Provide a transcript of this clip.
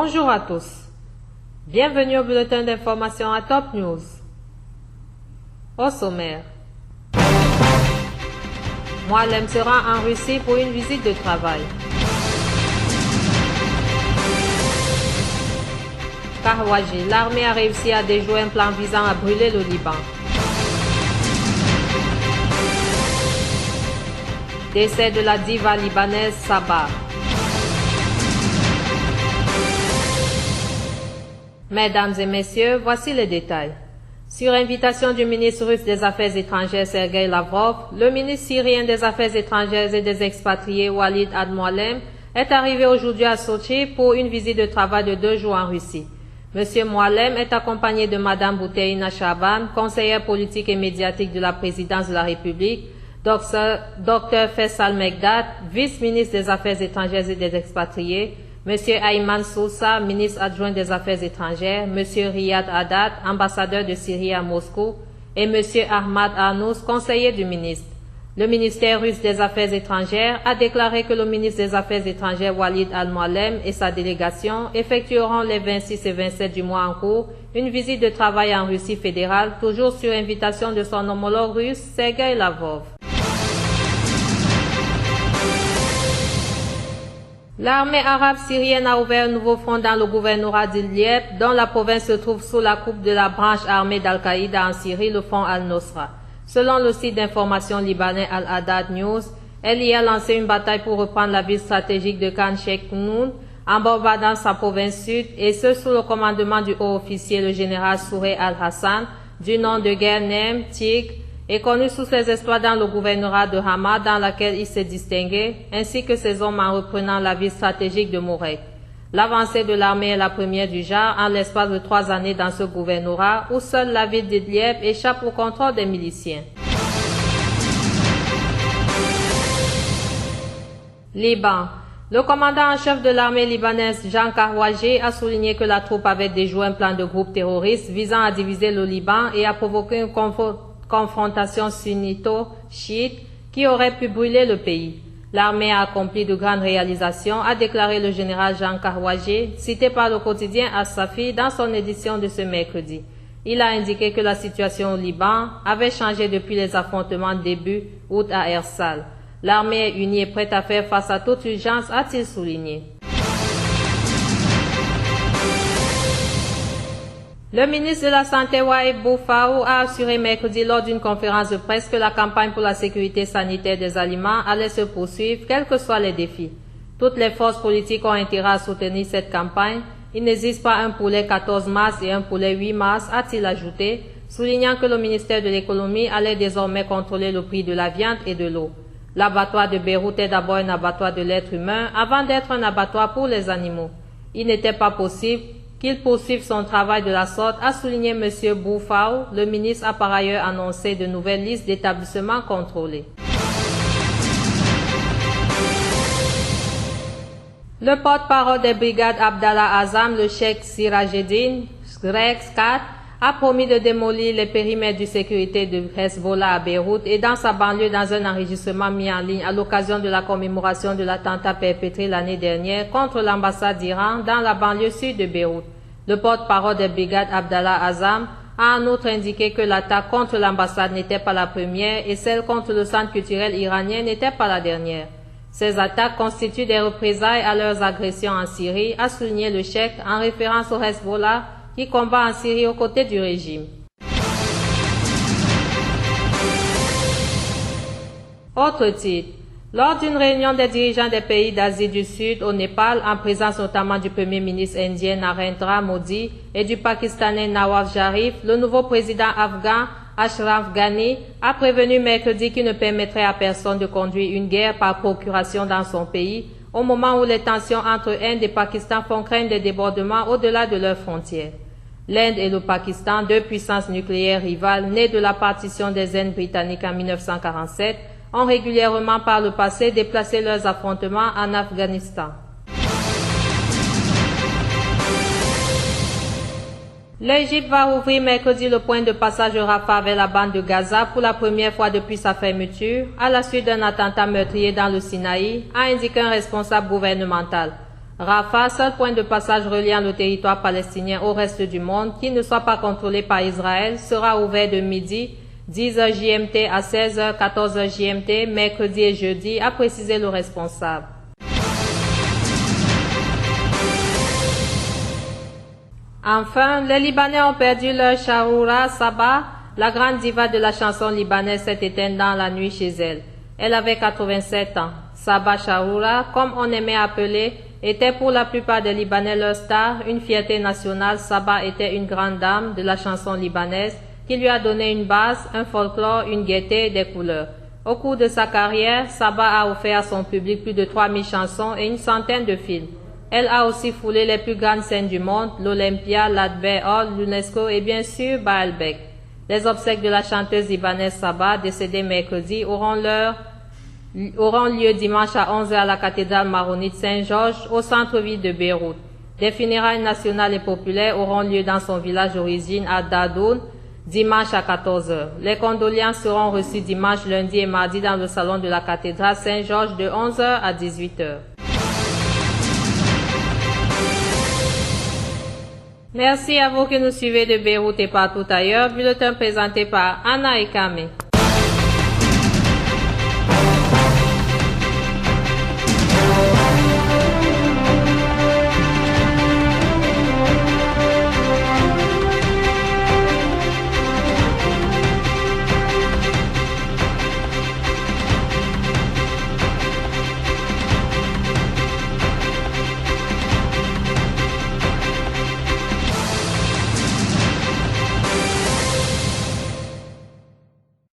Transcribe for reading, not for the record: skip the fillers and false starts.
Bonjour à tous. Bienvenue au bulletin d'information à Top News. Au sommaire. Moualem sera en Russie pour une visite de travail. Kahwaji, l'armée a réussi à déjouer un plan visant à brûler le Liban. Décès de la diva libanaise Sabah. Mesdames et messieurs, voici les détails. Sur invitation du ministre russe des Affaires étrangères Sergei Lavrov, le ministre syrien des Affaires étrangères et des expatriés Walid Al-Moualem est arrivé aujourd'hui à Sochi pour une visite de travail de 2 jours en Russie. Monsieur Moualem est accompagné de Madame Bouteina Shaban, conseillère politique et médiatique de la présidence de la République, Dr Faisal Mekdad, vice-ministre des Affaires étrangères et des expatriés, Monsieur Ayman Sousa, ministre adjoint des Affaires étrangères, Monsieur Riyad Haddad, ambassadeur de Syrie à Moscou, et Monsieur Ahmad Arnous, conseiller du ministre. Le ministère russe des Affaires étrangères a déclaré que le ministre des Affaires étrangères Walid Al-Moualem et sa délégation effectueront les 26 et 27 du mois en cours une visite de travail en Russie fédérale, toujours sur invitation de son homologue russe Sergei Lavrov. L'armée arabe syrienne a ouvert un nouveau front dans le gouvernorat d'Idlib, dont la province se trouve sous la coupe de la branche armée d'Al-Qaïda en Syrie, le front Al-Nosra. Selon le site d'information libanais Al-Haddad News, elle y a lancé une bataille pour reprendre la ville stratégique de Khan Sheikhoun, en bombardant sa province sud, et ce sous le commandement du haut officier le général Souré Al-Hassan, du nom de guerre Nem Tigre, et connu sous ses exploits dans le gouvernorat de Hama, dans laquelle il s'est distingué, ainsi que ses hommes en reprenant la ville stratégique de Morek. L'avancée de l'armée est la première du genre en l'espace de 3 années dans ce gouvernorat, où seule la ville d'Idlib échappe au contrôle des miliciens. Liban. Le commandant en chef de l'armée libanaise, Jean Kahwaji, a souligné que la troupe avait déjoué un plan de groupe terroriste visant à diviser le Liban et à provoquer une confrontation sunnito-chiite qui aurait pu brûler le pays. L'armée a accompli de grandes réalisations, a déclaré le général Jean Kahwaji, cité par le quotidien As-Safi dans son édition de ce mercredi. Il a indiqué que la situation au Liban avait changé depuis les affrontements début août à Ersal. L'armée est unie et prête à faire face à toute urgence, a-t-il souligné. Le ministre de la Santé Waïb Boufaou a assuré mercredi lors d'une conférence de presse que la campagne pour la sécurité sanitaire des aliments allait se poursuivre, quels que soient les défis. Toutes les forces politiques ont intérêt à soutenir cette campagne. Il n'existe pas un pour les 14 mars et un pour les 8 mars, a-t-il ajouté, soulignant que le ministère de l'économie allait désormais contrôler le prix de la viande et de l'eau. L'abattoir de Beyrouth est d'abord un abattoir de l'être humain avant d'être un abattoir pour les animaux. Il n'était pas possible qu'il poursuive son travail de la sorte, a souligné M. Boufaou. Le ministre a par ailleurs annoncé de nouvelles listes d'établissements contrôlés. Le porte-parole des brigades Abdallah Azam, le cheikh Sirajeddin Rex 4, a promis de démolir les périmètres de sécurité de Hezbollah à Beyrouth et dans sa banlieue dans un enregistrement mis en ligne à l'occasion de la commémoration de l'attentat perpétré l'année dernière contre l'ambassade d'Iran dans la banlieue sud de Beyrouth. Le porte-parole des brigades Abdallah Azam a en outre indiqué que l'attaque contre l'ambassade n'était pas la première et celle contre le centre culturel iranien n'était pas la dernière. Ces attaques constituent des représailles à leurs agressions en Syrie, a souligné le cheikh en référence au Hezbollah qui combat en Syrie aux côtés du régime. Autre titre. Lors d'une réunion des dirigeants des pays d'Asie du Sud au Népal, en présence notamment du Premier ministre indien Narendra Modi et du Pakistanais Nawaz Sharif, le nouveau président afghan Ashraf Ghani a prévenu mercredi qu'il ne permettrait à personne de conduire une guerre par procuration dans son pays, au moment où les tensions entre Inde et Pakistan font craindre des débordements au-delà de leurs frontières. L'Inde et le Pakistan, 2 puissances nucléaires rivales nées de la partition des Indes britanniques en 1947, ont régulièrement par le passé déplacé leurs affrontements en Afghanistan. L'Égypte va ouvrir mercredi le point de passage Rafah vers la bande de Gaza pour la première fois depuis sa fermeture, à la suite d'un attentat meurtrier dans le Sinaï, a indiqué un responsable gouvernemental. Rafah, seul point de passage reliant le territoire palestinien au reste du monde qui ne soit pas contrôlé par Israël, sera ouvert de midi, 10h GMT à 16h, 14h GMT, mercredi et jeudi, a précisé le responsable. Enfin, les Libanais ont perdu leur Charoura Sabah. La grande diva de la chanson libanaise s'est éteinte dans la nuit chez elle. Elle avait 87 ans. Sabah Charoura, comme on aimait appeler, était pour la plupart des Libanais leur star, une fierté nationale. Sabah était une grande dame de la chanson libanaise qui lui a donné une base, un folklore, une gaieté et des couleurs. Au cours de sa carrière, Sabah a offert à son public plus de 3000 chansons et une centaine de films. Elle a aussi foulé les plus grandes scènes du monde, l'Olympia, l'Adbert Hall, l'UNESCO et bien sûr Baalbek. Les obsèques de la chanteuse libanaise Sabah, décédée mercredi, auront lieu dimanche à 11h à la cathédrale maronite Saint-Georges, au centre-ville de Beyrouth. Des funérailles nationales et populaires auront lieu dans son village d'origine à Dadoun, dimanche à 14h. Les condoléances seront reçues dimanche, lundi et mardi dans le salon de la cathédrale Saint-Georges de 11h à 18h. Merci à vous qui nous suivez de Beyrouth et partout ailleurs. Bulletin présenté par Anna et Kame.